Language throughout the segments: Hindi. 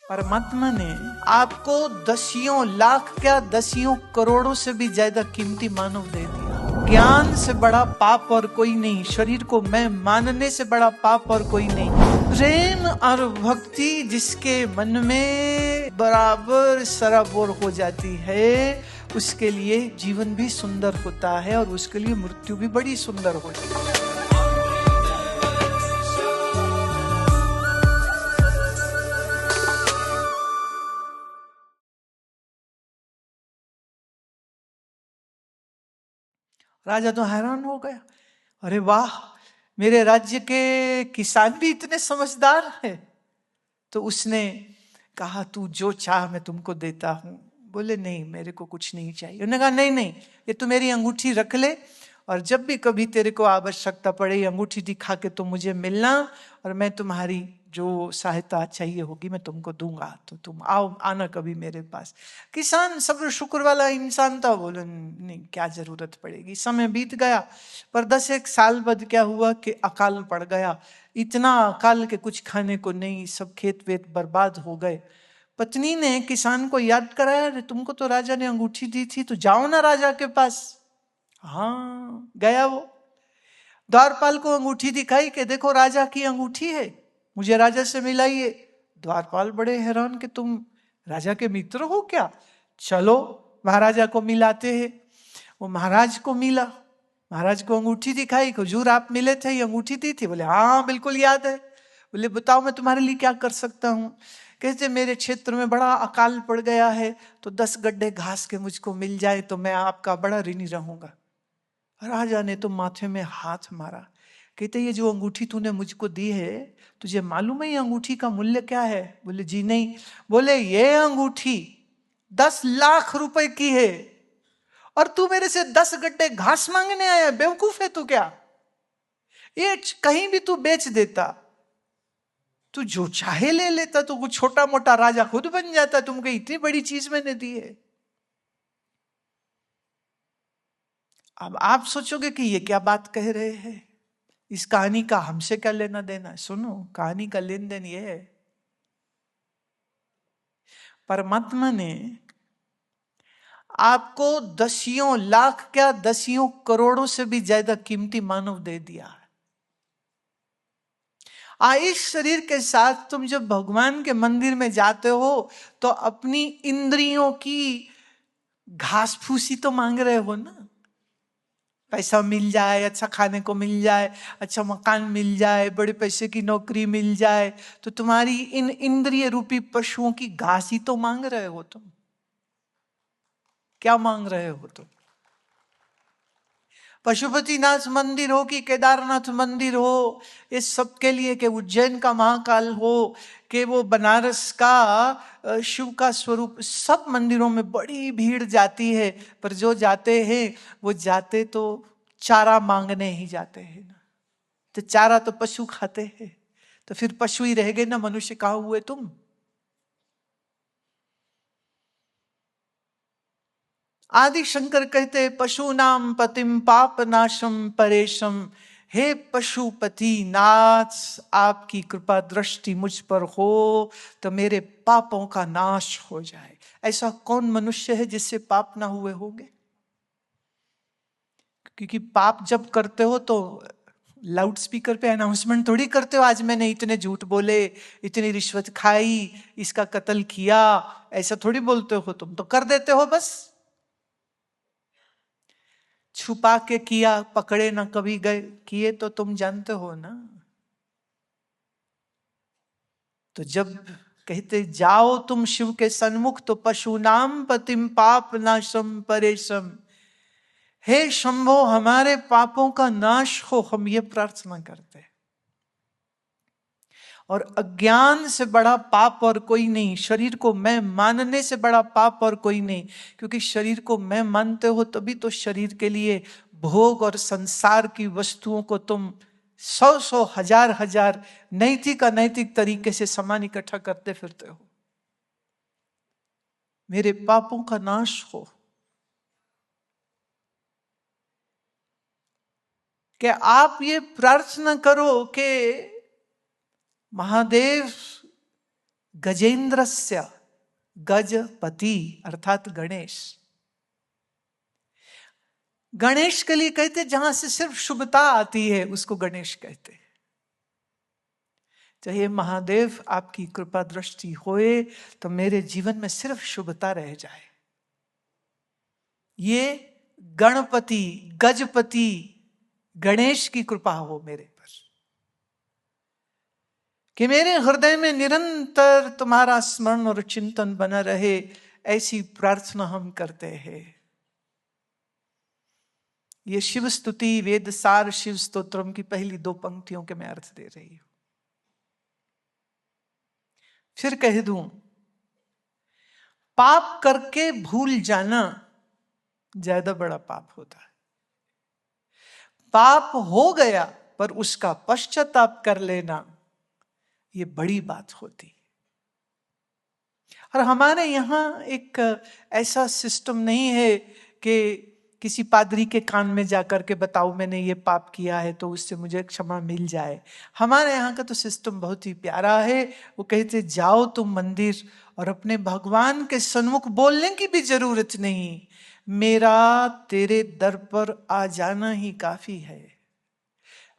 परमात्मा ने आपको दसियों लाख क्या दसियों करोड़ों से भी ज्यादा कीमती मानव दे दिया। ज्ञान से बड़ा पाप और कोई नहीं, शरीर को मैं मानने से बड़ा पाप और कोई नहीं। प्रेम और भक्ति जिसके मन में बराबर सराबोर हो जाती है, उसके लिए जीवन भी सुंदर होता है और उसके लिए मृत्यु भी बड़ी सुंदर हो जाती है। राजा तो हैरान हो गया, अरे वाह, मेरे राज्य के किसान भी इतने समझदार हैं। तो उसने कहा तू जो चाह मैं तुमको देता हूं। बोले नहीं, मेरे को कुछ नहीं चाहिए। उन्होंने कहा नहीं नहीं, ये तू मेरी अंगूठी रख ले और जब भी कभी तेरे को आवश्यकता पड़े अंगूठी दिखा के तुम मुझे मिलना और मैं तुम्हारी जो सहायता चाहिए होगी मैं तुमको दूंगा, तो तुम आना कभी मेरे पास। किसान सब्र शुक्र वाला इंसान था, बोले नहीं क्या जरूरत पड़ेगी। समय बीत गया, पर 10 साल बाद क्या हुआ कि अकाल पड़ गया। इतना अकाल के कुछ खाने को नहीं, सब खेत वेत बर्बाद हो गए। पत्नी ने किसान को याद कराया, तुमको तो राजा ने अंगूठी दी थी, तो जाओ ना राजा के पास। हाँ, गया वो, द्वारपाल को अंगूठी दिखाई कि देखो राजा की अंगूठी है, मुझे राजा से मिलाइए। द्वारपाल बड़े हैरान कि तुम राजा के मित्र हो क्या, चलो महाराजा को मिलाते हैं। वो महाराज को मिला, महाराज को अंगूठी दिखाई, हुजूर आप मिले थे, ये अंगूठी दी थी। बोले हाँ बिल्कुल याद है। बोले बताओ मैं तुम्हारे लिए क्या कर सकता हूँ। कहते मेरे क्षेत्र में बड़ा अकाल पड़ गया है, तो 10 गड्ढे घास के मुझको मिल जाए तो मैं आपका बड़ा ऋणी रहूंगा। राजा ने तो माथे में हाथ मारा, कहते ये जो अंगूठी तूने मुझको दी है, तुझे मालूम है ये अंगूठी का मूल्य क्या है। बोले जी नहीं। बोले ये अंगूठी 10 लाख रुपए की है और तू मेरे से 10 गड्ढे घास मांगने आया, बेवकूफ है तू क्या। ये कहीं भी तू बेच देता, तू जो चाहे ले लेता, तो वो छोटा मोटा राजा खुद बन जाता, तुमको इतनी बड़ी चीज मैंने दी है। अब आप सोचोगे कि ये क्या बात कह रहे हैं, इस कहानी का हमसे क्या लेना देना। सुनो, कहानी का लेन देन ये है, परमात्मा ने आपको दसियों लाख क्या दसियों करोड़ों से भी ज्यादा कीमती मानव दे दिया है। इस शरीर के साथ तुम जब भगवान के मंदिर में जाते हो तो अपनी इंद्रियों की घास फूसी तो मांग रहे हो ना। पैसा मिल जाए, अच्छा खाने को मिल जाए, अच्छा मकान मिल जाए, बड़े पैसे की नौकरी मिल जाए, तो तुम्हारी इन इंद्रिय रूपी पशुओं की घास ही तो मांग रहे हो तुम। क्या मांग रहे हो तुम? पशुपतिनाथ मंदिर हो कि केदारनाथ मंदिर हो, इस सब के लिए, कि उज्जैन का महाकाल हो, कि वो बनारस का शिव का स्वरूप, सब मंदिरों में बड़ी भीड़ जाती है। पर जो जाते हैं वो जाते तो चारा मांगने ही जाते हैं ना। तो चारा तो पशु खाते हैं, तो फिर पशु ही रह गए ना, मनुष्य कहाँ हुए तुम। आदि शंकर कहते पशु नाम पतिम पाप नाशम परेशम। हे पशुपति नाथ, आपकी कृपा दृष्टि मुझ पर हो तो मेरे पापों का नाश हो जाए। ऐसा कौन मनुष्य है जिससे पाप ना हुए होंगे? क्योंकि पाप जब करते हो तो लाउड स्पीकर पे अनाउंसमेंट थोड़ी करते हो, आज मैंने इतने झूठ बोले, इतनी रिश्वत खाई, इसका कत्ल किया, ऐसा थोड़ी बोलते हो। तुम तो कर देते हो बस, छुपा के किया, पकड़े ना कभी गए, किए तो तुम जानते हो ना। तो जब कहते जाओ तुम शिव के सन्मुख तो पशु नाम पतिम पाप नाशम परेशम, हे शंभो हमारे पापों का नाश हो, हम ये प्रार्थना करते हैं। और अज्ञान से बड़ा पाप और कोई नहीं, शरीर को मैं मानने से बड़ा पाप और कोई नहीं। क्योंकि शरीर को मैं मानते हो तभी तो शरीर के लिए भोग और संसार की वस्तुओं को तुम 100 हजार हजार नैतिक अनैतिक तरीके से सामान इकट्ठा करते फिरते हो। मेरे पापों का नाश हो, कि आप ये प्रार्थना करो कि महादेव गजेंद्रस्य, गजपति अर्थात गणेश। गणेश के लिए कहते जहां से सिर्फ शुभता आती है उसको गणेश कहते। तो हे महादेव, आपकी कृपा दृष्टि होए तो मेरे जीवन में सिर्फ शुभता रह जाए। ये गणपति, गजपति, गणेश की कृपा हो मेरे पर, कि मेरे हृदय में निरंतर तुम्हारा स्मरण और चिंतन बना रहे। ऐसी प्रार्थना हम करते हैं। ये शिव स्तुति वेद सार शिव स्तोत्रम की पहली 2 पंक्तियों के मैं अर्थ दे रही हूं। फिर कह दूं, पाप करके भूल जाना ज्यादा बड़ा पाप होता है। पाप हो गया पर उसका पश्चाताप कर लेना, ये बड़ी बात होती। और हमारे यहां एक ऐसा सिस्टम नहीं है कि किसी पादरी के कान में जाकर के बताओ मैंने ये पाप किया है तो उससे मुझे क्षमा मिल जाए। हमारे यहाँ का तो सिस्टम बहुत ही प्यारा है। वो कहते जाओ तुम मंदिर और अपने भगवान के सन्मुख बोलने की भी जरूरत नहीं, मेरा तेरे दर पर आ जाना ही काफी है,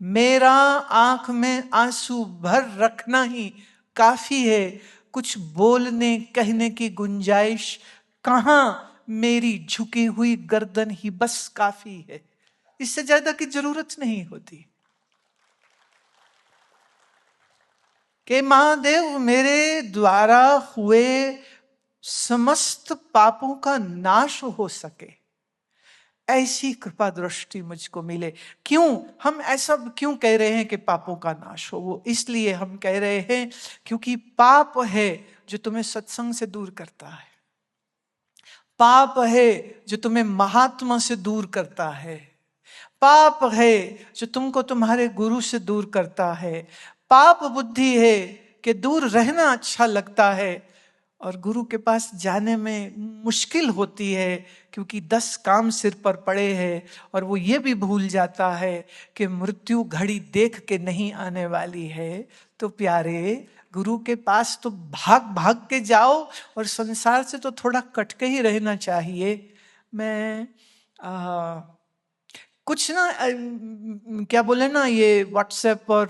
मेरा आंख में आंसू भर रखना ही काफी है, कुछ बोलने कहने की गुंजाइश कहां, मेरी झुकी हुई गर्दन ही बस काफी है। इससे ज्यादा की जरूरत नहीं होती कि महादेव मेरे द्वारा हुए समस्त पापों का नाश हो सके, ऐसी कृपा दृष्टि मुझको मिले। क्यों हम ऐसा क्यों कह रहे हैं कि पापों का नाश हो? वो इसलिए हम कह रहे हैं क्योंकि पाप है जो तुम्हें सत्संग से दूर करता है, पाप है जो तुम्हें महात्मा से दूर करता है, पाप है जो तुमको तुम्हारे गुरु से दूर करता है, पाप बुद्धि है कि दूर रहना अच्छा लगता है और गुरु के पास जाने में मुश्किल होती है क्योंकि 10 काम सिर पर पड़े हैं और वो ये भी भूल जाता है कि मृत्यु घड़ी देख के नहीं आने वाली है। तो प्यारे, गुरु के पास तो भाग भाग के जाओ और संसार से तो थोड़ा कट के ही रहना चाहिए। मैं कुछ ना क्या बोले ना, ये व्हाट्सएप और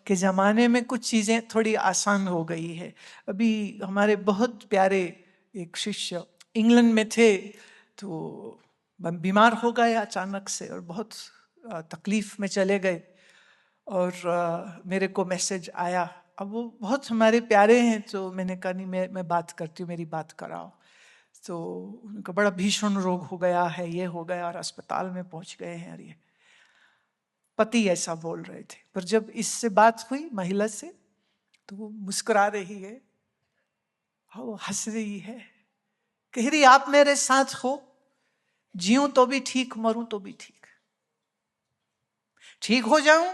के ज़माने में कुछ चीज़ें थोड़ी आसान हो गई है। अभी हमारे बहुत प्यारे एक शिष्य इंग्लैंड में थे, तो बीमार हो गए अचानक से और बहुत तकलीफ में चले गए और मेरे को मैसेज आया। अब वो बहुत हमारे प्यारे हैं तो मैंने कहा नहीं, मैं बात करती हूँ, मेरी बात कराओ। तो उनका बड़ा भीषण रोग हो गया है, ये हो गया और अस्पताल में पहुंच गए हैं। और ये पति ऐसा बोल रहे थे, पर जब इससे बात हुई महिला से तो वो मुस्कुरा रही है, वो हंस रही है, कह रही आप मेरे साथ हो, जीऊं तो भी ठीक, मरूं तो भी ठीक, ठीक हो जाऊं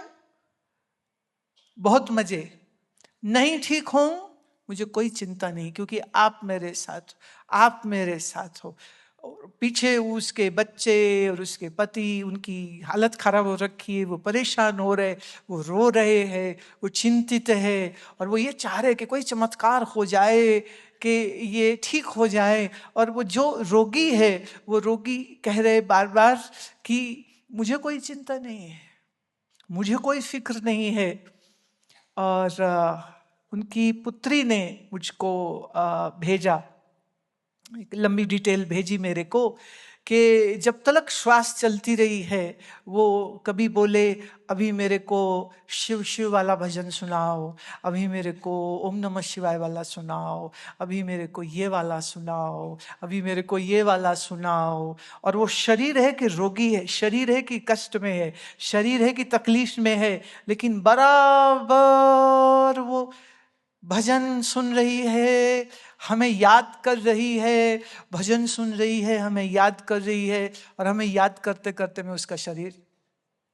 बहुत मजे, नहीं ठीक हो मुझे कोई चिंता नहीं, क्योंकि आप मेरे साथ, आप मेरे साथ हो। और पीछे उसके बच्चे और उसके पति, उनकी हालत खराब हो रखी है, वो परेशान हो रहे, वो रो रहे हैं, वो चिंतित है और वो ये चाह रहे कि कोई चमत्कार हो जाए कि ये ठीक हो जाए। और वो जो रोगी है वो रोगी कह रहे बार बार कि मुझे कोई चिंता नहीं है, मुझे कोई फिक्र नहीं है। और उनकी पुत्री ने मुझको भेजा, एक लंबी डिटेल भेजी मेरे को कि जब तक श्वास चलती रही है वो कभी बोले अभी मेरे को शिव शिव वाला भजन सुनाओ, अभी मेरे को ओम नमः शिवाय वाला सुनाओ, अभी मेरे को ये वाला सुनाओ, अभी मेरे को ये वाला सुनाओ। और वो शरीर है कि रोगी है, शरीर है कि कष्ट में है, शरीर है कि तकलीफ में है, लेकिन बराबर वो भजन सुन रही है, हमें याद कर रही है, भजन सुन रही है, हमें याद कर रही है। और हमें याद करते करते में उसका शरीर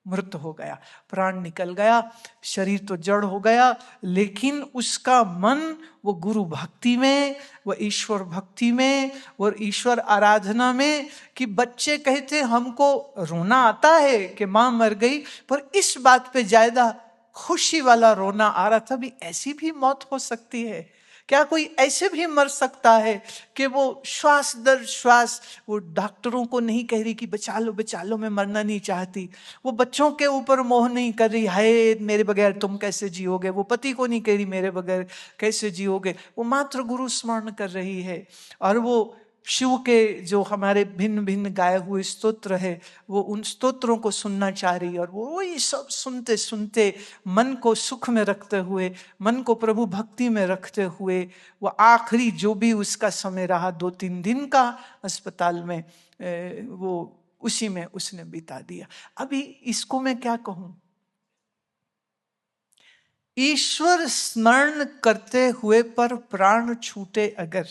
मृत हो गया, प्राण निकल गया, शरीर तो जड़ हो गया, लेकिन उसका मन वो गुरु भक्ति में, वो ईश्वर भक्ति में, वो ईश्वर आराधना में। कि बच्चे कहते हमको रोना आता है कि माँ मर गई, पर इस बात पे ज्यादा खुशी वाला रोना आ रहा था, भी ऐसी भी मौत हो सकती है क्या कोई ऐसे भी मर सकता है कि वो श्वास दर श्वास, वो डॉक्टरों को नहीं कह रही कि बचा लो मैं मरना नहीं चाहती, वो बच्चों के ऊपर मोह नहीं कर रही, हाय मेरे बगैर तुम कैसे जियोगे, वो पति को नहीं कह रही मेरे बगैर कैसे जियोगे, वो मात्र गुरु स्मरण कर रही है। और वो शिव के जो हमारे भिन्न भिन्न गाए हुए स्तोत्र है, वो उन स्तोत्रों को सुनना चाह रही है। और वो वही सब सुनते सुनते मन को सुख में रखते हुए, मन को प्रभु भक्ति में रखते हुए, वो आखिरी जो भी उसका समय रहा 2-3 दिन का अस्पताल में, वो उसी में उसने बिता दिया। अभी इसको मैं क्या कहूं, ईश्वर स्मरण करते हुए पर प्राण छूटे अगर,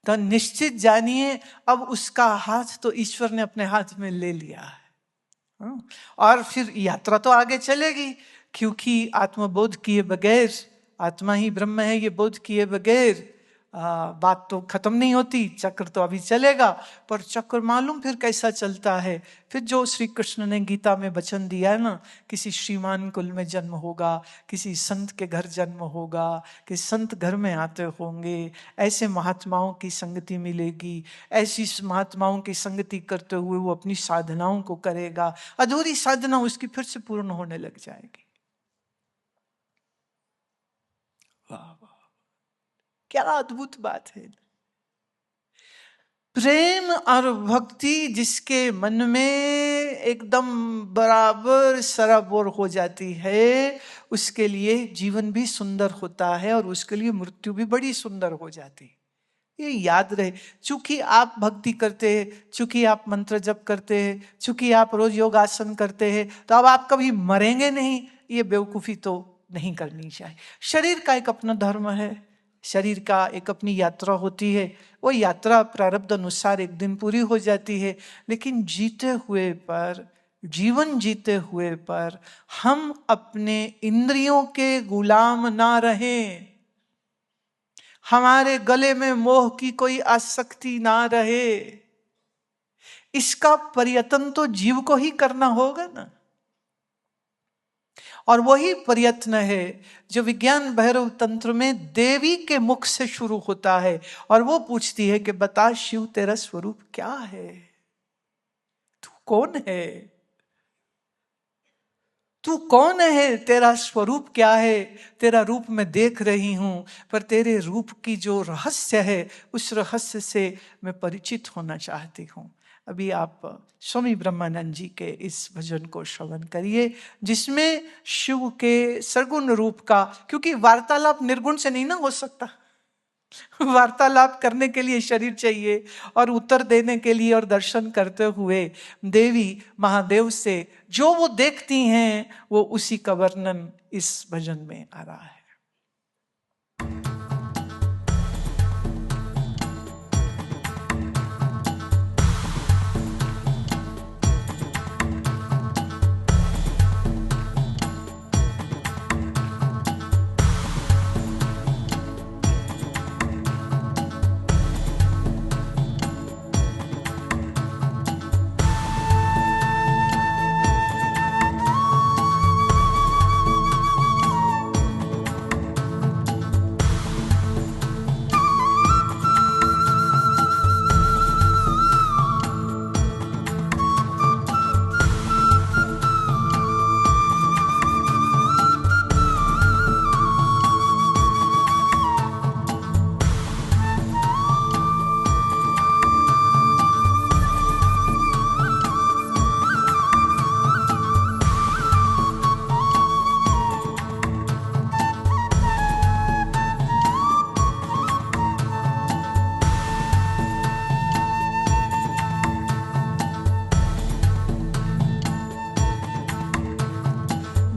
तो निश्चित जानिए अब उसका हाथ तो ईश्वर ने अपने हाथ में ले लिया है। और फिर यात्रा तो आगे चलेगी, क्योंकि आत्मबोध किए बगैर, आत्मा ही ब्रह्म है ये बोध किए बगैर बात तो खत्म नहीं होती। चक्र तो अभी चलेगा, पर चक्र मालूम फिर कैसा चलता है। फिर जो श्री कृष्ण ने गीता में वचन दिया है ना, किसी श्रीमान कुल में जन्म होगा, किसी संत के घर जन्म होगा, कि संत घर में आते होंगे, ऐसे महात्माओं की संगति मिलेगी, ऐसी महात्माओं की संगति करते हुए वो अपनी साधनाओं को करेगा, अधूरी साधना उसकी फिर से पूर्ण होने लग जाएगी। वाह वाह, क्या अद्भुत बात है। प्रेम और भक्ति जिसके मन में एकदम बराबर सराबोर हो जाती है, उसके लिए जीवन भी सुंदर होता है और उसके लिए मृत्यु भी बड़ी सुंदर हो जाती है। ये याद रहे, चूंकि आप भक्ति करते हैं, चूंकि आप मंत्र जप करते हैं, चूंकि आप रोज योगासन करते हैं, तो अब आप कभी मरेंगे नहीं, ये बेवकूफी तो नहीं करनी चाहिए। शरीर का एक अपना धर्म है, शरीर का एक अपनी यात्रा होती है, वो यात्रा प्रारब्ध अनुसार एक दिन पूरी हो जाती है। लेकिन जीते हुए पर, जीवन जीते हुए पर हम अपने इंद्रियों के गुलाम ना रहें, हमारे गले में मोह की कोई आसक्ति ना रहे। इसका प्रयत्न तो जीव को ही करना होगा ना। और वही प्रयत्न है जो विज्ञान भैरव तंत्र में देवी के मुख से शुरू होता है, और वो पूछती है कि बता शिव तेरा स्वरूप क्या है, तू कौन है, तू कौन है, तेरा स्वरूप क्या है। तेरा रूप मैं देख रही हूं, पर तेरे रूप की जो रहस्य है, उस रहस्य से मैं परिचित होना चाहती हूं। अभी आप स्वामी ब्रह्मानंद जी के इस भजन को श्रवण करिए, जिसमें शिव के सगुण रूप का, क्योंकि वार्तालाप निर्गुण से नहीं ना हो सकता, वार्तालाप करने के लिए शरीर चाहिए, और उत्तर देने के लिए और दर्शन करते हुए देवी महादेव से जो वो देखती हैं, वो उसी का वर्णन इस भजन में आ रहा है।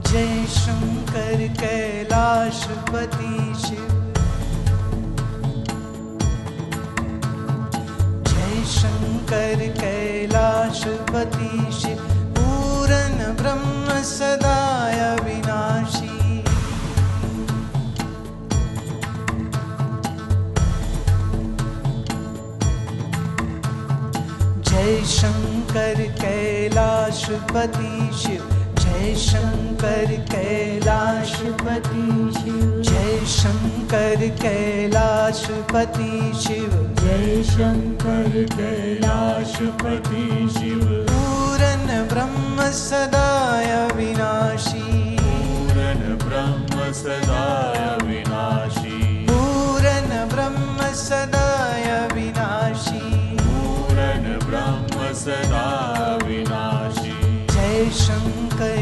जय शंकर कैलाशपति शिव, जय शंकर कैलाशपति शिव, पूर्ण ब्रह्म सदा अविनाशी। जय शंकर कैलाशपति शिव, जय शंकर कैलाशपति शिव, जय शंकर कैलाशपति शिव, जय शंकर कैलाशपति शिव। पूरन ब्रह्म सदाय विनाशी, पूरन ब्रह्म सदाय विनाशी, पूरन ब्रह्म सदाय विनाशी, पूरन ब्रह्म सदा विनाशी। जय शंकर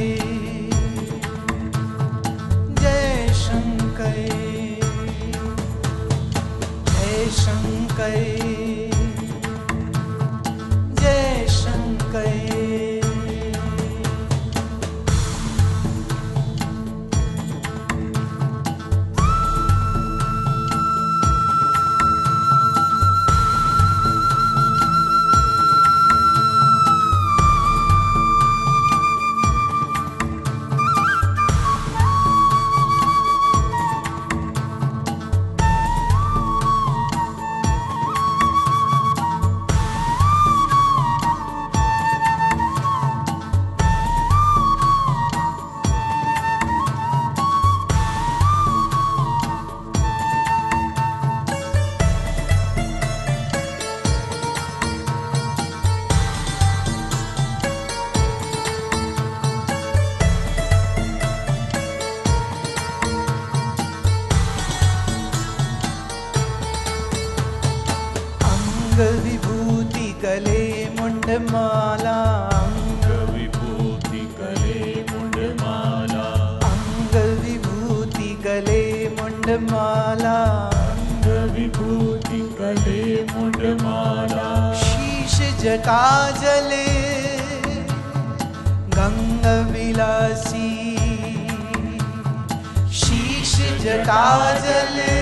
जय शंकर जय शंकर जय शंकर। विभूति गले मुंडमाला, अंग विभूति गले मुंडमाला, अंग विभूति गले मुंडमाला, अंग विभूति गले मुंडमाला। शीश जटा जले गंग विलासी, शीश जटा जले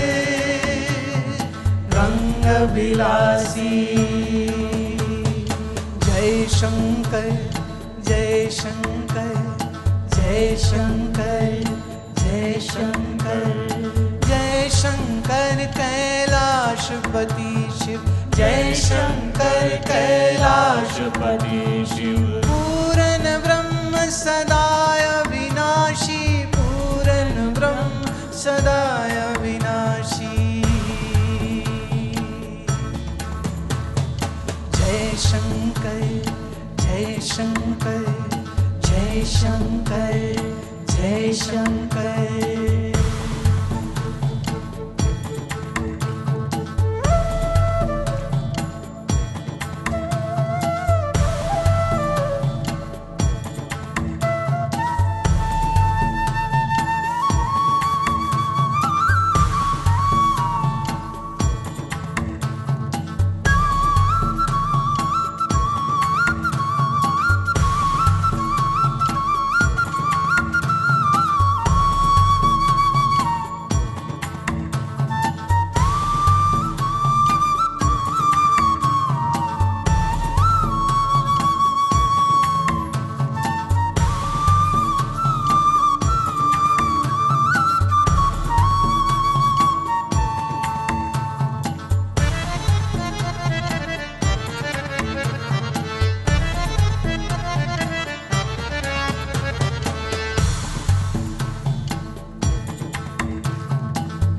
रंग विलासी। जय शंकर जय शंकर जय शंकर जय शंकर जय शंकर कैलाशपति शिव, जय शंकर कैलाशपति शिव। पूरन ब्रह्म सदाय विनाशी, पूरन ब्रह्म सदाय विनाशी। जय शंकर जय शंकर जय शंकर जय शंकर।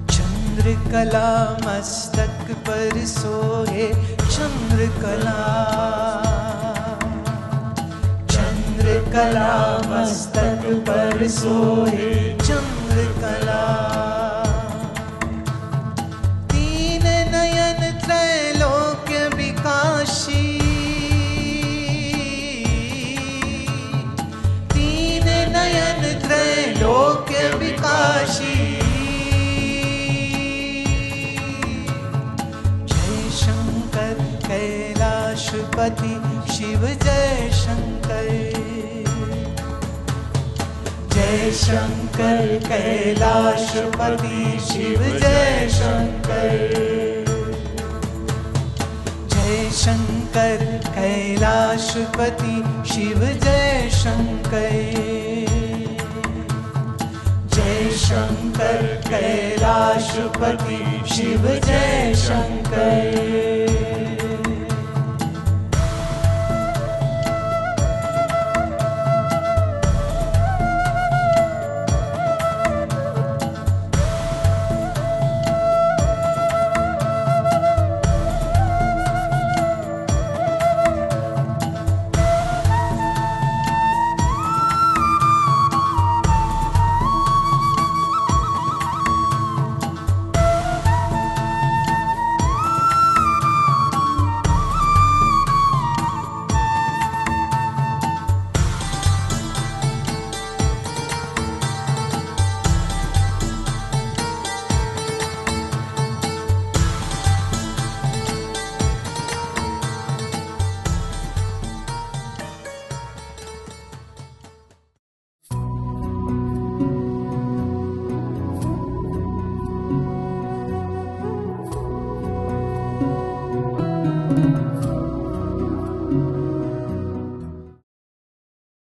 चंद्रकला मस्तक पर सोहे, चंद्रकला चंद्रकला मस्तक पर सोहे, चंद्रकला। तीन नयन त्रैलोक्य विकासी, तीन नयन त्रैलोक्य विकासी। कैलाशपति शिव जय शंकर, जय शंकर कैलाशपति शिव जय शंकर, जय शंकर कैलाशपति शिव जय शंकर, जय शंकर कैलाशपति शिव जय शंकर।